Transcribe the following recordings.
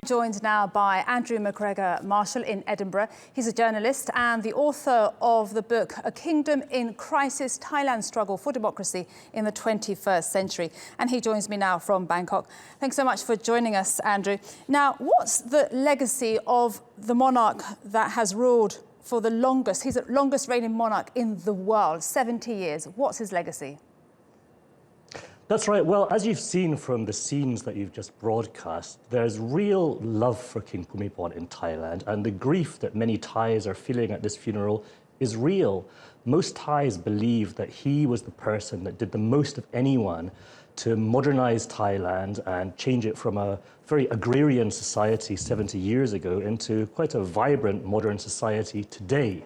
Joined now by Andrew MacGregor Marshall in Edinburgh. He's a journalist and the author of the book A Kingdom in Crisis, Thailand's Struggle for Democracy in the 21st Century. And he joins me now from Bangkok. Thanks so much for joining us, Andrew. Now, what's the legacy of the monarch that has ruled for the longest? He's the longest reigning monarch in the world, 70 years. What's his legacy? That's right. Well, as you've seen from the scenes that you've just broadcast, there's real love for King Bhumibol in Thailand, and the grief that many Thais are feeling at this funeral is real. Most Thais believe that he was the person that did the most of anyone to modernize Thailand and change it from a very agrarian society 70 years ago into quite a vibrant modern society today.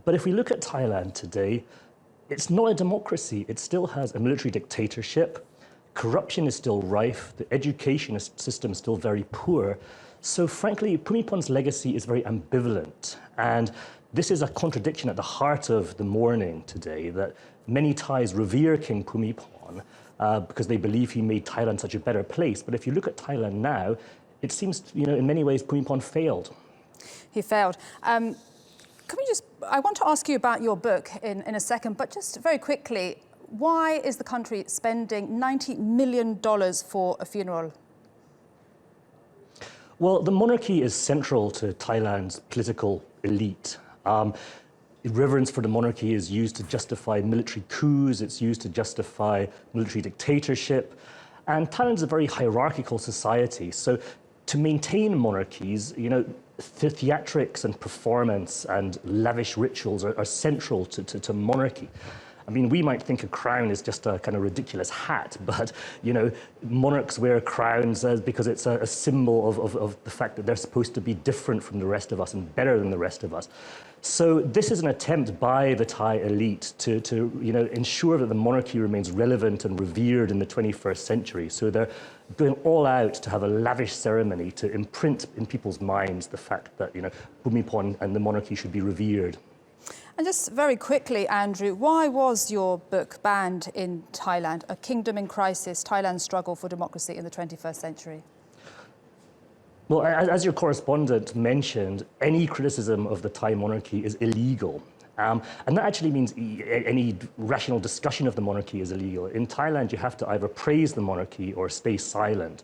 But if we look at Thailand today, it's not a democracy. It still has a military dictatorship. Corruption is still rife. The education system is still very poor. So frankly, Bhumibol's legacy is very ambivalent. And this is a contradiction at the heart of the mourning today, that many Thais revere King Bhumibol because they believe he made Thailand such a better place. But if you look at Thailand now, it seems, in many ways, Bhumibol failed. He failed. I want to ask you about your book in a second, but just very quickly, why is the country spending $90 million for a funeral? Well, the monarchy is central to Thailand's political elite. Reverence for the monarchy is used to justify military coups, it's used to justify military dictatorship. And Thailand's a very hierarchical society, so to maintain monarchies, theatrics and performance and lavish rituals are central to monarchy. I mean, we might think a crown is just a kind of ridiculous hat, but, monarchs wear crowns because it's a symbol of the fact that they're supposed to be different from the rest of us and better than the rest of us. So this is an attempt by the Thai elite to ensure that the monarchy remains relevant and revered in the 21st century. So they're going all out to have a lavish ceremony to imprint in people's minds the fact that, Bhumibol and the monarchy should be revered. And just very quickly, Andrew, why was your book banned in Thailand? A Kingdom in Crisis, Thailand's Struggle for Democracy in the 21st Century. Well, as your correspondent mentioned, any criticism of the Thai monarchy is illegal. And that actually means any rational discussion of the monarchy is illegal. In Thailand, you have to either praise the monarchy or stay silent.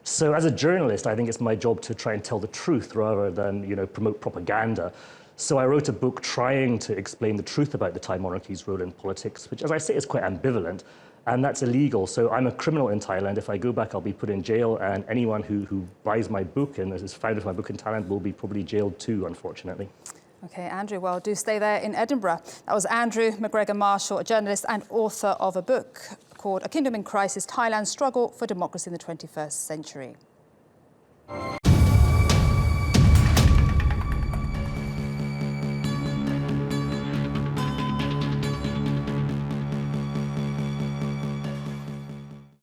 So as a journalist, I think it's my job to try and tell the truth rather than, promote propaganda. So I wrote a book trying to explain the truth about the Thai monarchy's role in politics, which, as I say, is quite ambivalent, and that's illegal. So I'm a criminal in Thailand. If I go back, I'll be put in jail, and anyone who buys my book and is found with my book in Thailand will be probably jailed too, unfortunately. OK, Andrew, well, do stay there in Edinburgh. That was Andrew MacGregor Marshall, a journalist and author of a book called A Kingdom in Crisis, Thailand's Struggle for Democracy in the 21st Century.